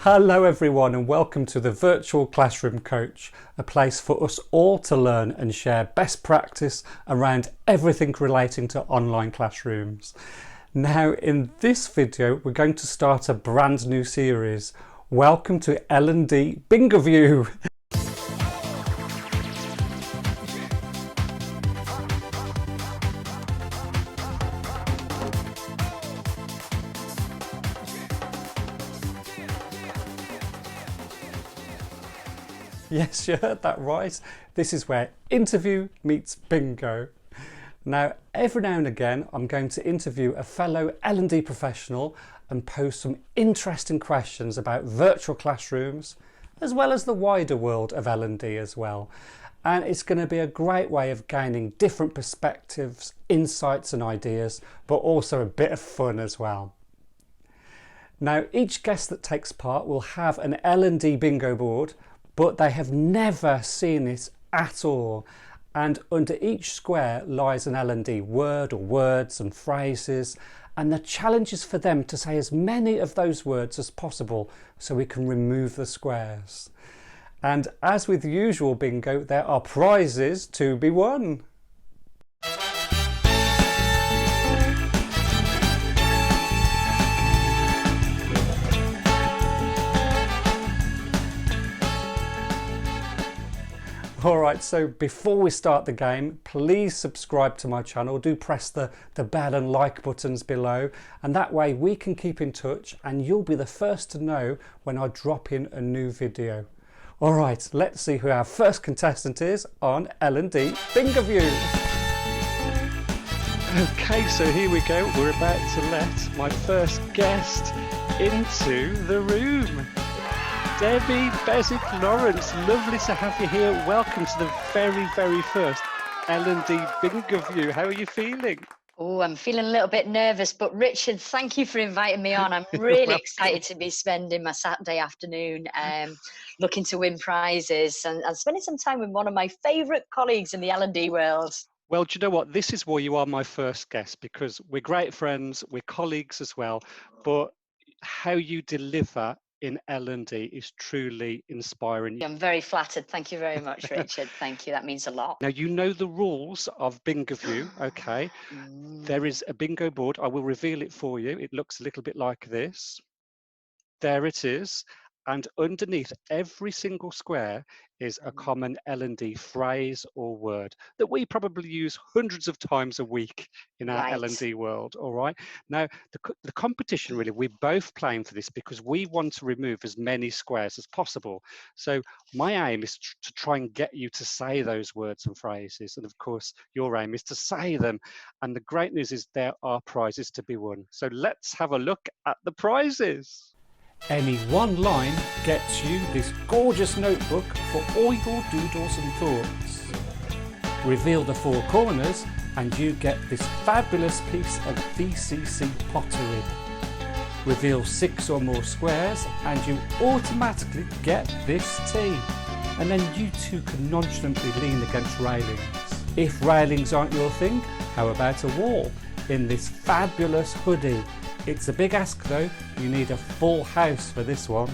Hello everyone and welcome to the Virtual Classroom Coach, a place for us all to learn and share best practice around everything relating to online classrooms. Now in this video we're going to start a brand new series. Welcome to L&D Bingoview. Yes, you heard that right. This is where interview meets bingo. Now, every now and again, I'm going to interview a fellow L&D professional and pose some interesting questions about virtual classrooms, as well as the wider world of L&D as well. And it's going to be a great way of gaining different perspectives, insights and ideas, but also a bit of fun as well. Now, each guest that takes part will have an L&D bingo board, but they have never seen it at all. And under each square lies an L&D word or words and phrases. And the challenge is for them to say as many of those words as possible so we can remove the squares. And as with usual bingo, there are prizes to be won. Alright, so before we start the game, please subscribe to my channel. Do press the bell and like buttons below, and that way we can keep in touch and you'll be the first to know when I drop in a new video. Alright, let's see who our first contestant is on L&D Bingoview. Okay, so here we go. We're about to let my first guest into the room. Debbie Lawrence, lovely to have you here. Welcome to the very first L&D Bingoview. How are you feeling? Oh, I'm feeling a little bit nervous, but Richard, thank you for inviting me on. I'm really excited to be spending my Saturday afternoon looking to win prizes and spending some time with one of my favourite colleagues in the L&D world. Well, do you know what? This is why you are my first guest, because we're great friends, we're colleagues as well, but how you deliver in L&D is truly inspiring. I'm very flattered. Thank you very much, Richard. Thank you. That means a lot. Now, you know the rules of Bingoview, okay? There is a bingo board. I will reveal it for you. It looks a little bit like this. There it is. And underneath every single square is a common L&D phrase or word that we probably use hundreds of times a week in our L&D world. All right. Now, the competition, really, we're both playing for this because we want to remove as many squares as possible. So my aim is to try and get you to say those words and phrases. And of course, your aim is to say them. And the great news is there are prizes to be won. So let's have a look at the prizes. Any one line gets you this gorgeous notebook for all your doodles and thoughts. Reveal the four corners and you get this fabulous piece of VCC pottery. Reveal 6 or more squares and you automatically get this tea. And then you too can nonchalantly lean against railings. If railings aren't your thing, how about a wall in this fabulous hoodie? It's a big ask though, you need a full house for this one.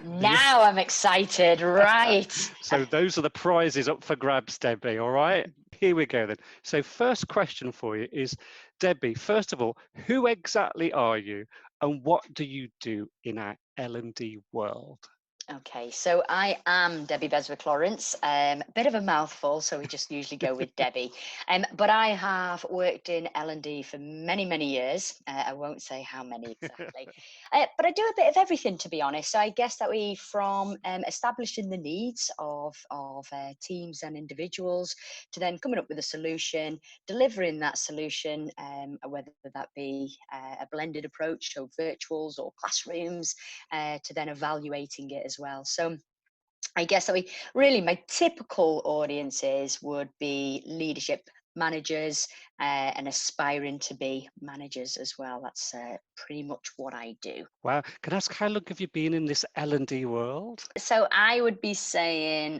Now I'm excited, right. So those are the prizes up for grabs, Debbie, all right? Here we go then. So first question for you is, Debbie, first of all, who exactly are you and what do you do in our L&D world? Okay, so I am Debbie Lawrence. Bit of a mouthful, so we just usually go with Debbie. But I have worked in L&D for many years. I won't say how many exactly. But I do a bit of everything, to be honest. So I guess that we, from establishing the needs of teams and individuals, to then coming up with a solution, delivering that solution, whether that be a blended approach, so virtuals or classrooms, to then evaluating it as well. So I guess that my typical audiences would be leadership managers and aspiring to be managers as well. That's pretty much what I do. Wow. Can I ask, how long have you been in this L&D world? So I would be saying,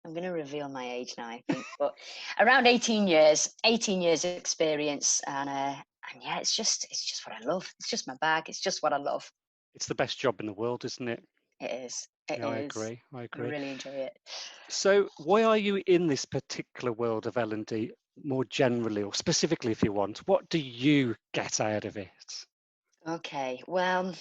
I'm going to reveal my age now, I think, but around 18 years experience. And yeah, it's just what I love. It's just my bag. It's just what I love. It's the best job in the world, isn't it? It is. It Yeah, I is. agree. I I agree. really enjoy it. So why are you in this particular world of L&D more generally, or specifically if you want? What do you get out of it? Okay, well,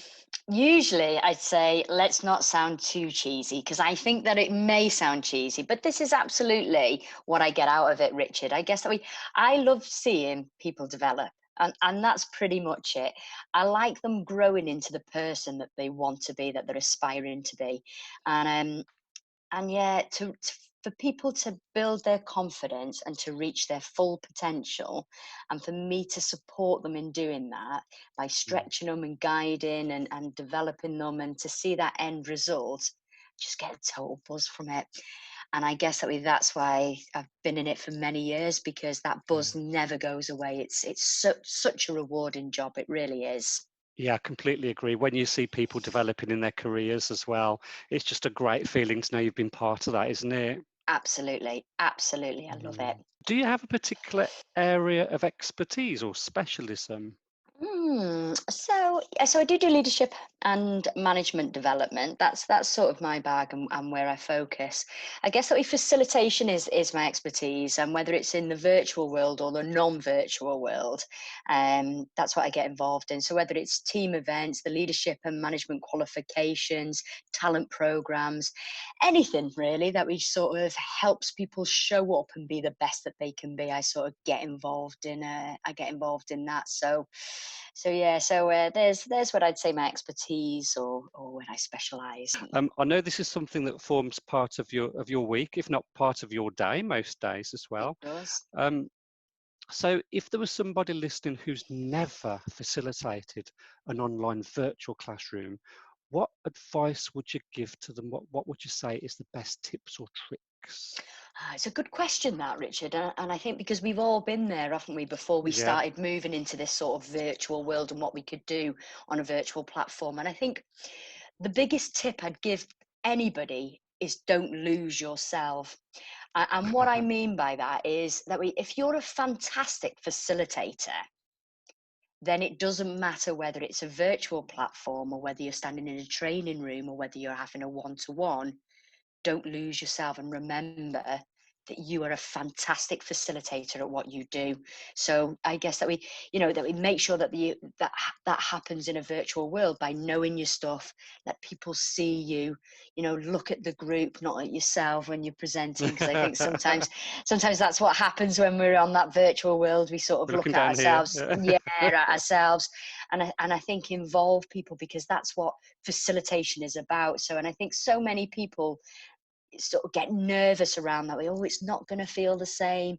usually I'd say let's not sound too cheesy because I think that it may sound cheesy, but this is absolutely what I get out of it, Richard. I guess that I love seeing people develop. And that's pretty much it. I like them growing into the person that they want to be, that they're aspiring to be. And yeah, for people to build their confidence and to reach their full potential, and for me to support them in doing that by Mm. stretching them and guiding and developing them, and to see that end result, just get a total buzz from it. And I guess that's why I've been in it for many years, because that Yeah. buzz never goes away. It's such a rewarding job. It really is. Yeah, I completely agree. When you see people developing in their careers as well, it's just a great feeling to know you've been part of that, isn't it? Absolutely, absolutely. I love it. Mm. Do you have a particular area of expertise or specialism? So I do leadership and management development. That's sort of my bag, and where I focus. I guess that facilitation is my expertise, and whether it's in the virtual world or the non-virtual world, that's what I get involved in. So whether it's team events, the leadership and management qualifications, talent programs, anything really that we sort of helps people show up and be the best that they can be, I sort of get involved in. I get involved in that. So yeah, there's what I'd say my expertise, or where I specialise. I know this is something that forms part of your week, if not part of your day, most days as It well. does. Um, so, if there was somebody listening who's never facilitated an online virtual classroom, what advice would you give to them? What would you say is the best tips or tricks? It's a good question, that, Richard, and I think because we've all been there, haven't we, before we Yeah. started moving into this sort of virtual world and what we could do on a virtual platform. And I think the biggest tip I'd give anybody is don't lose yourself. And what I mean by that is that if you're a fantastic facilitator, then it doesn't matter whether it's a virtual platform or whether you're standing in a training room or whether you're having a one-to-one. Don't lose yourself, and remember that you are a fantastic facilitator at what you do. So I guess that we make sure that that happens in a virtual world by knowing your stuff. Let people see you. Look at the group, not at yourself when you're presenting, because I think sometimes that's what happens when we're on that virtual world. We sort of We're looking look at down here. ourselves, Yeah. yeah, at ourselves, and I think involve people, because that's what facilitation is about. So, and I think so many people sort of get nervous around that way. Oh, it's not going to feel the same,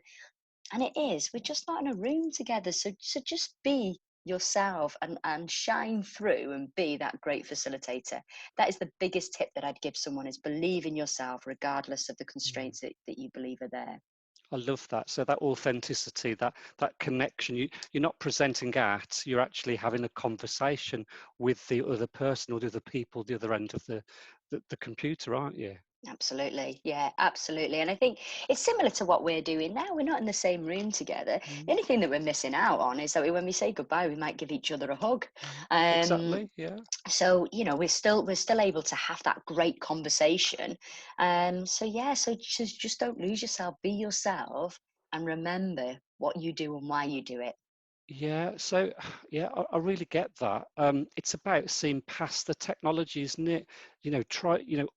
and it is. We're just not in a room together, so just be yourself and shine through and be that great facilitator. That is the biggest tip that I'd give someone: is believe in yourself regardless of the constraints that you believe are there. I love that. So that authenticity, that connection, you're not presenting at, you're actually having a conversation with the other person or the other people, the other end of the computer, aren't you? Absolutely. Yeah, absolutely. And I think it's similar to what we're doing now. We're not in the same room together. The Mm, only thing that we're missing out on is that when we say goodbye, we might give each other a hug. Um, exactly. Yeah. so we're still able to have that great conversation. So yeah, so just don't lose yourself. Be yourself, and remember what you do and why you do it. Yeah, so yeah, I really get that. It's about seeing past the technology, isn't it?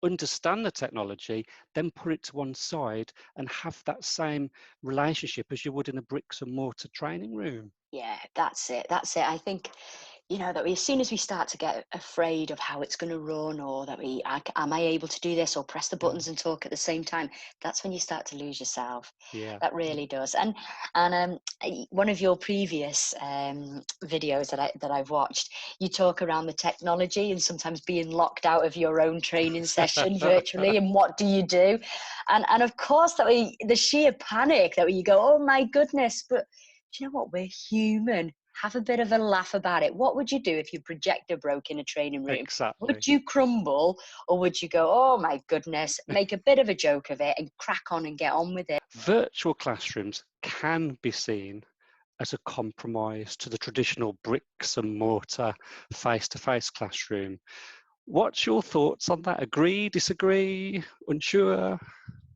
Understand the technology, then put it to one side and have that same relationship as you would in a bricks and mortar training room. Yeah, that's it. I think, that as soon as we start to get afraid of how it's going to run, or that am I able to do this, or press the Mm, buttons and talk at the same time, that's when you start to lose yourself. yeah, That yeah. really does. And one of your previous videos that I've watched, you talk around the technology and sometimes being locked out of your own training session virtually, and what do you do? And of course the sheer panic that you go, oh my goodness, but do you know what? We're human. Have a bit of a laugh about it. What would you do if your projector broke in a training room? Exactly. Would you crumble, or would you go, oh my goodness, make a bit of a joke of it and crack on and get on with it? Virtual classrooms can be seen as a compromise to the traditional bricks and mortar face-to-face classroom. What's your thoughts on that? Agree, disagree, unsure?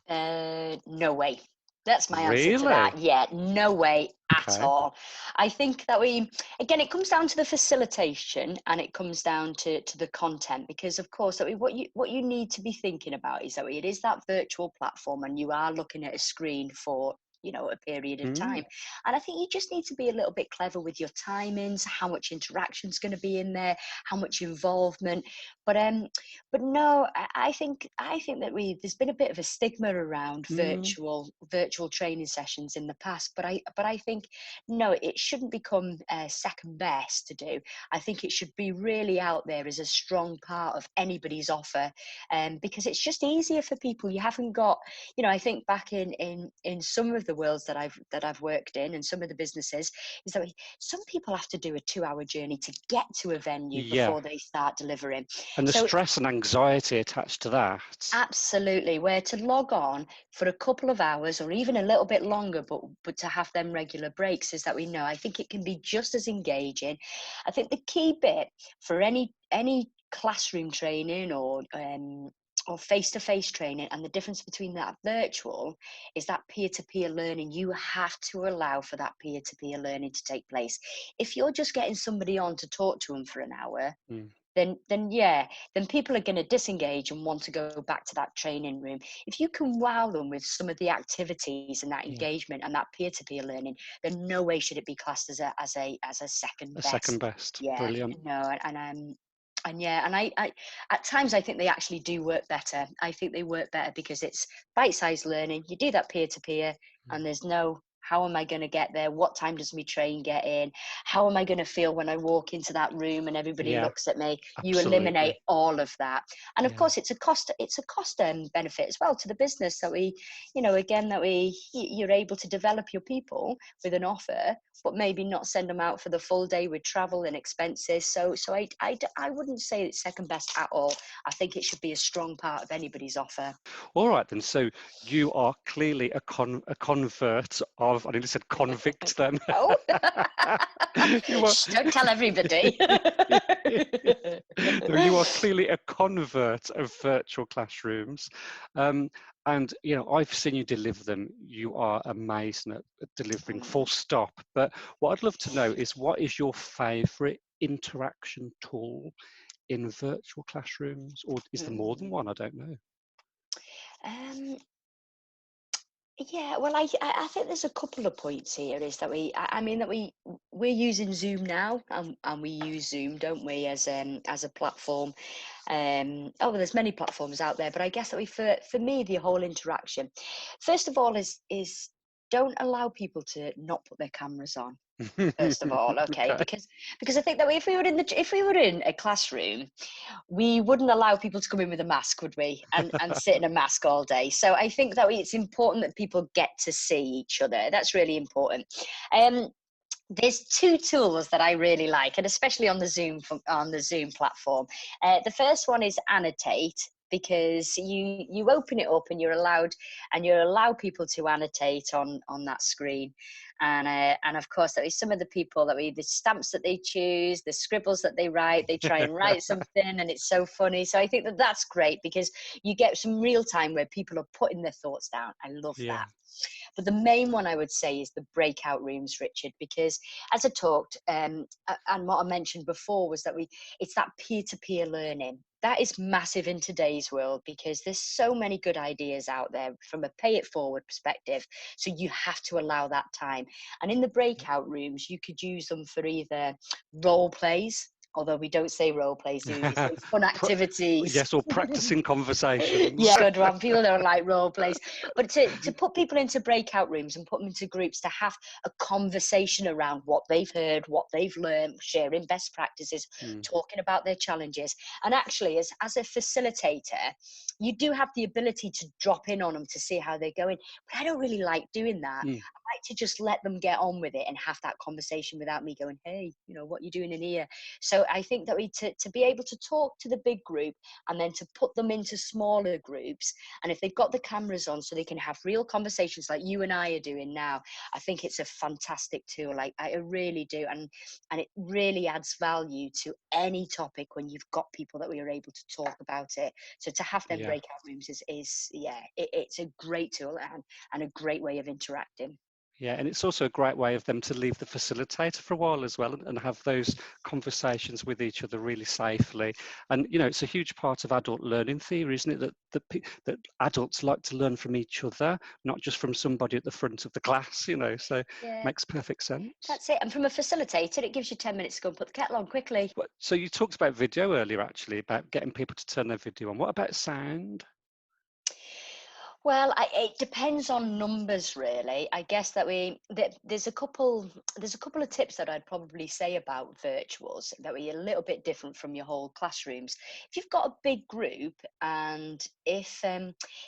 No way. That's my answer to Really? that. Yeah, no way at Okay. all. I think that again, it comes down to the facilitation and it comes down to the content, because of course that what you need to be thinking about is that it is that virtual platform and you are looking at a screen for, you know, a period of Mm, time. And I think you just need to be a little bit clever with your timings, how much interaction is going to be in there, how much involvement. But no, I think that there's been a bit of a stigma around mm, virtual training sessions in the past. But I think no, it shouldn't become second best to do. I think it should be really out there as a strong part of anybody's offer, because it's just easier for people. You haven't got, you know, I think back in some of the worlds that I've worked in and some of the businesses, is that some people have to do a 2-hour journey to get to a venue yeah. before they start delivering. And the So stress and anxiety attached to that. absolutely, where to log on for a couple of hours or even a little bit longer, but to have them regular breaks, is that we know. I think it can be just as engaging. I think the key bit for any classroom training or face-to-face training, and the difference between that virtual, is that peer-to-peer learning. You have to allow for that peer-to-peer learning to take place. If you're just getting somebody on to talk to them for an hour, Mm, then people are going to disengage and want to go back to that training room. If you can wow them with some of the activities and that yeah. engagement and that peer-to-peer learning, then no way should it be classed as a second A second best. best. Yeah, Brilliant. no, and yeah, and I at times I think they actually do work better. I think they work better because it's bite-sized learning. You do that peer-to-peer, and there's no, how am I going to get there? What time does my train get in? How am I going to feel when I walk into that room and everybody Yeah, looks at me? You eliminate absolutely. all of that. And of Yeah. course it's a cost benefit as well to the business, that we, you know, again, that you're able to develop your people with an offer, but maybe not send them out for the full day with travel and expenses. So I wouldn't say it's second best at all. I think it should be a strong part of anybody's offer. All right then. So you are clearly a convert of. I nearly said convict then. Oh, You are. shh, don't tell everybody. No, you are clearly a convert of virtual classrooms, and you know I've seen you deliver them. You are amazing at delivering. Full stop. But what I'd love to know is, what is your favourite interaction tool in virtual classrooms, or is there more than one? I don't know. um, Yeah, well, I think there's a couple of points here. Is that I mean that we're using Zoom now, and we use Zoom, don't we, as a platform. Oh, well, there's many platforms out there, but I guess that for me, the whole interaction, first of all, is don't allow people to not put their cameras on. First of all, okay, Okay. because I think that if we were in a classroom, we wouldn't allow people to come in with a mask, would we? And sit in a mask all day. So I think that it's important that people get to see each other. That's really important. Um, there's two tools that I really like, and especially on the Zoom platform. The first one is Annotate, because you open it up and you allow people to annotate on that screen, and of course that is some of the people the stamps that they choose, the scribbles that they write. They try and write something, and it's so funny. So I think that that's great, because you get some real time where people are putting their thoughts down. I love Yeah. that. But the main one I would say is the breakout rooms, Richard, because as I talked, and what I mentioned before was that it's that peer-to-peer learning. That is massive in today's world, because there's so many good ideas out there from a pay it forward perspective. So you have to allow that time. And in the breakout rooms, you could use them for either role plays, although we don't say role plays, do we? We say fun Pra- activities. yes, or practicing conversations. Yeah, good one. People don't like role plays, but to put people into breakout rooms and put them into groups to have a conversation around what they've heard, what they've learned, sharing best practices, Mm, talking about their challenges. And actually, as a facilitator, you do have the ability to drop in on them to see how they're going. But I don't really like doing that. mm, I like to just let them get on with it and have that conversation without me going, hey, you know, what you doing in here? So So I think that to be able to talk to the big group and then to put them into smaller groups, and if they've got the cameras on so they can have real conversations like you and I are doing now, I think it's a fantastic tool. Like, I really do. And it really adds value to any topic when you've got people that we are able to talk about it. So to have them Yeah. breakout rooms it's a great tool and a great way of interacting. Yeah, and it's also a great way of them to leave the facilitator for a while as well, and have those conversations with each other really safely. And it's a huge part of adult learning theory, isn't it? That adults like to learn from each other, not just from somebody at the front of the class. So Yeah, makes perfect sense. that's it. And from a facilitator, it gives you 10 minutes to go and put the kettle on quickly. So you talked about video earlier, actually, about getting people to turn their video on. What about sound? Well, it depends on numbers, really. I guess that there's a couple of tips that I'd probably say about virtuals that are a little bit different from your whole classrooms. If you've got a big group, and if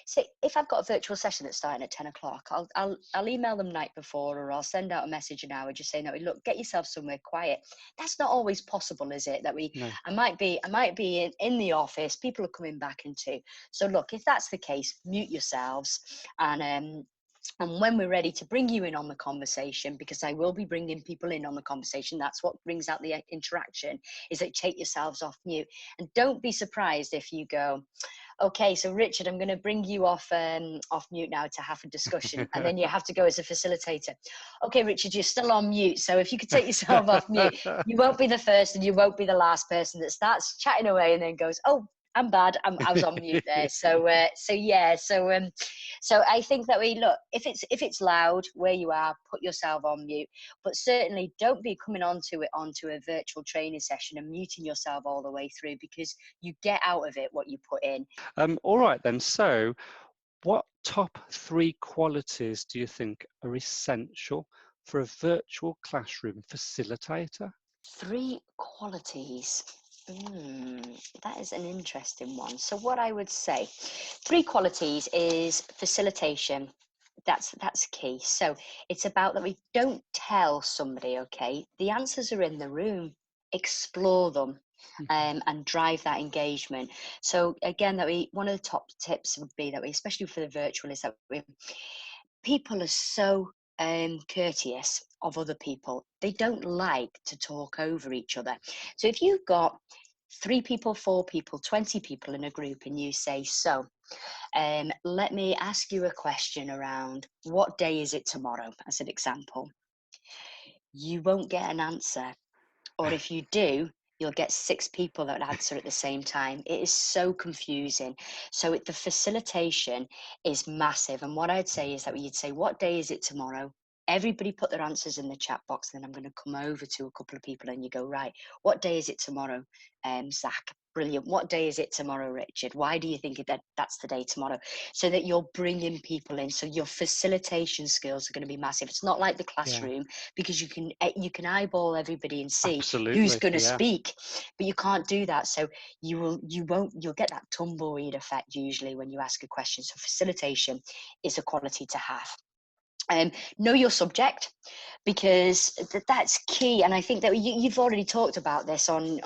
say if I've got a virtual session that's starting at 10 o'clock, I'll email them night before, or I'll send out a message an hour just saying that, look, get yourself somewhere quiet. That's not always possible, is it? No. I might be in the office, people are coming back into. So look, if that's the case, mute yourselves, and when we're ready to bring you in on the conversation, because I will be bringing people in on the conversation, that's what brings out the interaction, is that take yourselves off mute. And don't be surprised if you go, okay, so Richard, I'm going to bring you off mute now to have a discussion. And then you have to go as a facilitator. Okay, Richard, you're still on mute. So if you could take yourself off mute, you won't be the first and you won't be the last person that starts chatting away and then goes, oh, I'm bad. I was on mute there. So I think that if it's loud where you are, put yourself on mute. But certainly don't be coming onto a virtual training session and muting yourself all the way through, because you get out of it what you put in. All right then. So, what top 3 qualities do you think are essential for a virtual classroom facilitator? 3 qualities. That is an interesting one. So what I would say, 3 qualities is facilitation. That's key. So it's about that we don't tell somebody, okay, the answers are in the room. Explore them. And drive that engagement. So again, one of the top tips would be that especially for the virtual, is that people are so courteous of other people. They don't like to talk over each other. So if you've got 3 people, 4 people, 20 people in a group, and you say, so let me ask you a question around what day is it tomorrow, as an example, you won't get an answer. Or if you do, you'll get 6 people that answer at the same time. It is so confusing. So the facilitation is massive. And what I'd say is that you'd say, what day is it tomorrow? Everybody put their answers in the chat box. And then I'm going to come over to a couple of people and you go, right, what day is it tomorrow, Zach? Brilliant. What day is it tomorrow, Richard? Why do you think that's the day tomorrow? So that you're bringing people in. So your facilitation skills are going to be massive. It's not like the classroom, because you can eyeball everybody and see who's going to speak, but you can't do that. So you'll get that tumbleweed effect usually when you ask a question. So facilitation is a quality to have. Know your subject, because that's key. And I think that you've already talked about this on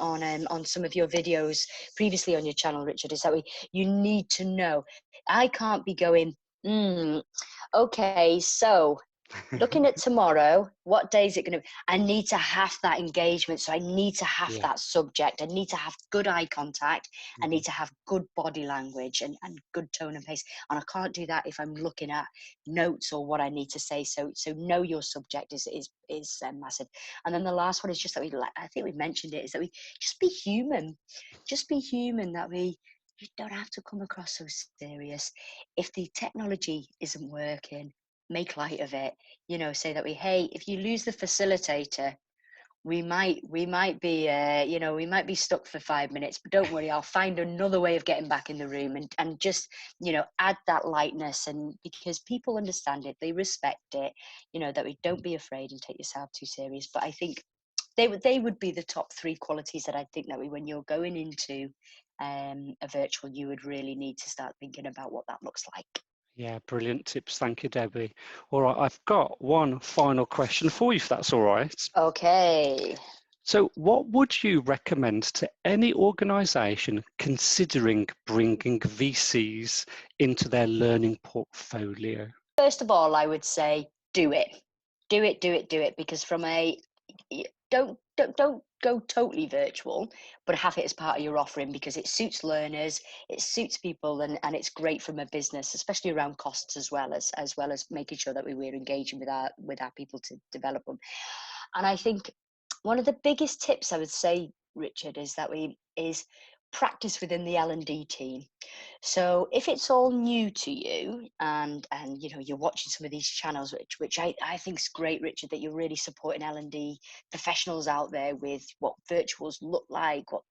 some of your videos previously on your channel, Richard, is that you need to know. I can't be going, okay, so looking at tomorrow, what day is it going to be? I need to have that engagement. So I need to have that subject. I need to have good eye contact. I need to have good body language and good tone and pace. And I can't do that if I'm looking at notes or what I need to say. So know your subject is massive. And then the last one is just that I think we mentioned it, is that we just be human. Just be human, that you don't have to come across so serious. If the technology isn't working, make light of it. Say that hey, if you lose the facilitator, we might be we might be stuck for 5 minutes, but don't worry, I'll find another way of getting back in the room, and just add that lightness. And because people understand it, they respect it, that we don't be afraid and take yourself too serious. But I think they would be the top 3 qualities that I think that when you're going into a virtual, you would really need to start thinking about what that looks like. Yeah, brilliant tips. Thank you, Debbie. All right, I've got one final question for you, if that's all right. Okay. So what would you recommend to any organisation considering bringing VCs into their learning portfolio? First of all, I would say do it. Do it, do it, do it, because from a don't go totally virtual, but have it as part of your offering, because it suits learners, it suits people, and it's great from a business, especially around costs, as well as making sure that we're engaging with our people to develop them. And I think one of the biggest tips I would say, Richard, is practice within the L&D team. So if it's all new to you, and you know, you're watching some of these channels, which I think is great, Richard, that you're really supporting L&D professionals out there with what virtuals look like, what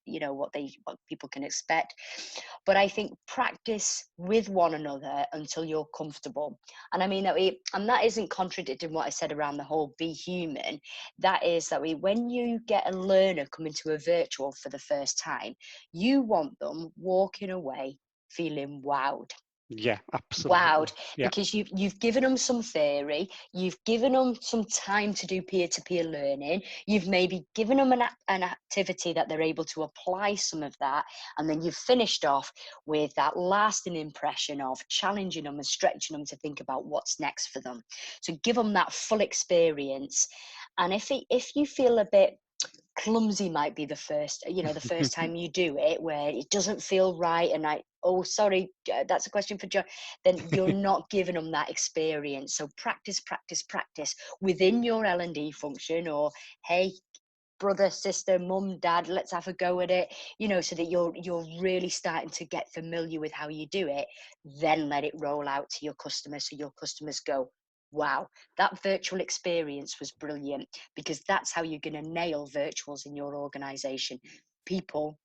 people can expect. But I think practice with one another until you're comfortable. And I mean that isn't contradicting what I said around the whole be human. That is that when you get a learner coming to a virtual for the first time, you want them walking away feeling wowed. Yeah, absolutely. Yeah. Because you've given them some theory, you've given them some time to do peer-to-peer learning, you've maybe given them an activity that they're able to apply some of that, and then you've finished off with that lasting impression of challenging them and stretching them to think about what's next for them. So give them that full experience. And if you feel a bit clumsy, might be the first time you do it, where it doesn't feel right, and sorry, that's a question for John, then you're not giving them that experience. So practice within your L&D function, or hey, brother, sister, mum, dad, let's have a go at it, so that you're really starting to get familiar with how you do it. Then let it roll out to your customers, so your customers go, wow, that virtual experience was brilliant, because that's how you're going to nail virtuals in your organization. People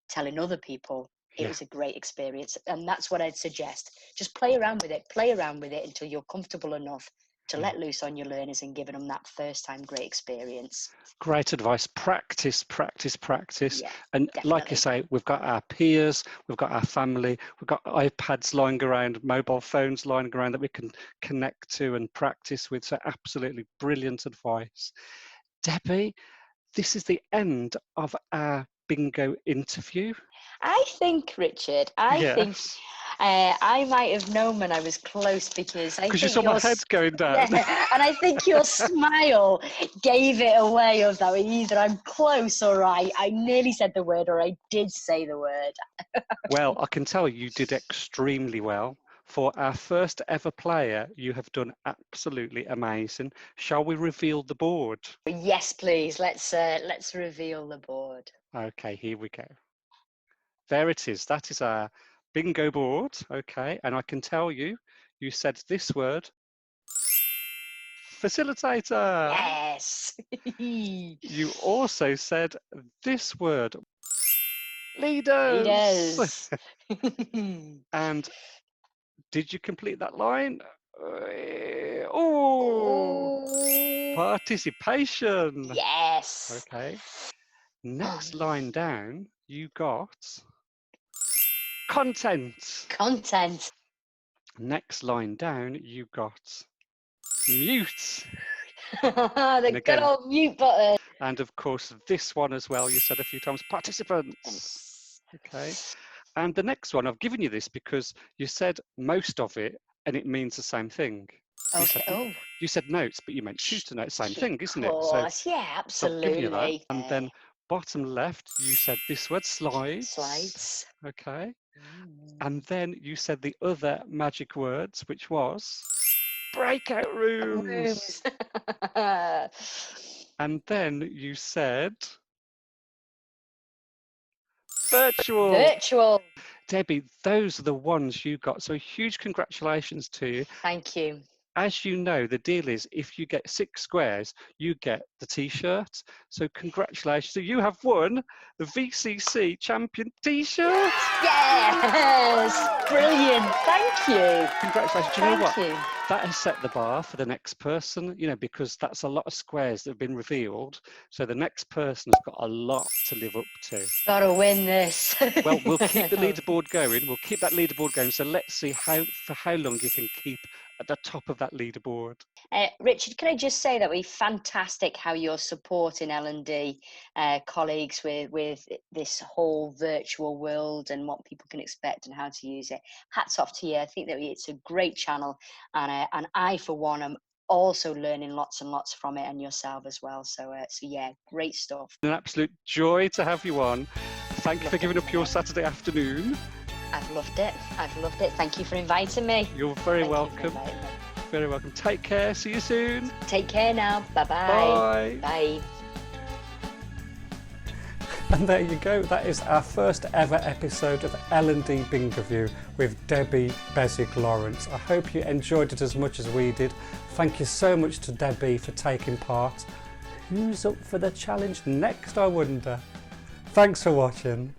telling other people it was a great experience. And that's what I'd suggest. Just play around with it until you're comfortable enough to let loose on your learners and giving them that first time great experience. Great advice. Practice. Yeah, And definitely. like you say, we've got our peers, we've got our family, we've got iPads lying around, mobile phones lying around that we can connect to and practice with. So absolutely brilliant advice. Debbie, this is the end of our bingo interview. I think, Richard, Yes. I might have known when I was close, because I think you saw my head going down. Yeah, and I think your smile gave it away, of that either I'm close or I nearly said the word, or I did say the word. Well, I can tell you did extremely well. For our first ever player, you have done absolutely amazing. Shall we reveal the board? Yes, please. Let's reveal the board. Okay, here we go. There it is. That is our bingo board. Okay, and I can tell you, you said this word, facilitator. Yes. You also said this word, leaders. And did you complete that line? Oh, participation. Yes. Okay. Next line down, you got content. Content. Next line down, you got mute. The good old mute button. And of course, this one as well, you said a few times, participants. Okay. And the next one, I've given you this because you said most of it and it means the same thing. Okay. You said notes, but you meant tutor notes, same thing, isn't it? Of course, yeah, absolutely. So I've given you that. And then bottom left, you said this word, slides. Okay. And then you said the other magic words, which was breakout rooms. And then you said virtual. Debbie, those are the ones you got. So huge congratulations to you. Thank you. As you know, the deal is if you get 6 squares, you get the t-shirt. So congratulations. So you have won the VCC champion t-shirt. Yes, brilliant. Thank you. Congratulations. Do you know what? Thank you. That has set the bar for the next person, because that's a lot of squares that have been revealed. So the next person has got a lot to live up to. Gotta win this. Well, we'll keep the leaderboard going. We'll keep that leaderboard going. So let's see for how long you can keep at the top of that leaderboard. Richard, can I just say that we're fantastic how you're supporting L&D colleagues with this whole virtual world and what people can expect and how to use it. Hats off to you. I think that it's a great channel, and I, for one, am also learning lots and lots from it, and yourself as well. So yeah, great stuff. An absolute joy to have you on. Thank you for giving up your Saturday afternoon. I've loved it. I've loved it. Thank you for inviting me. You're very welcome. Very welcome. Take care. See you soon. Take care now. Bye-bye. Bye. Bye. And there you go. That is our first ever episode of L&D Bingoview with Debbie Beswick-Lawrence. I hope you enjoyed it as much as we did. Thank you so much to Debbie for taking part. Who's up for the challenge next, I wonder? Thanks for watching.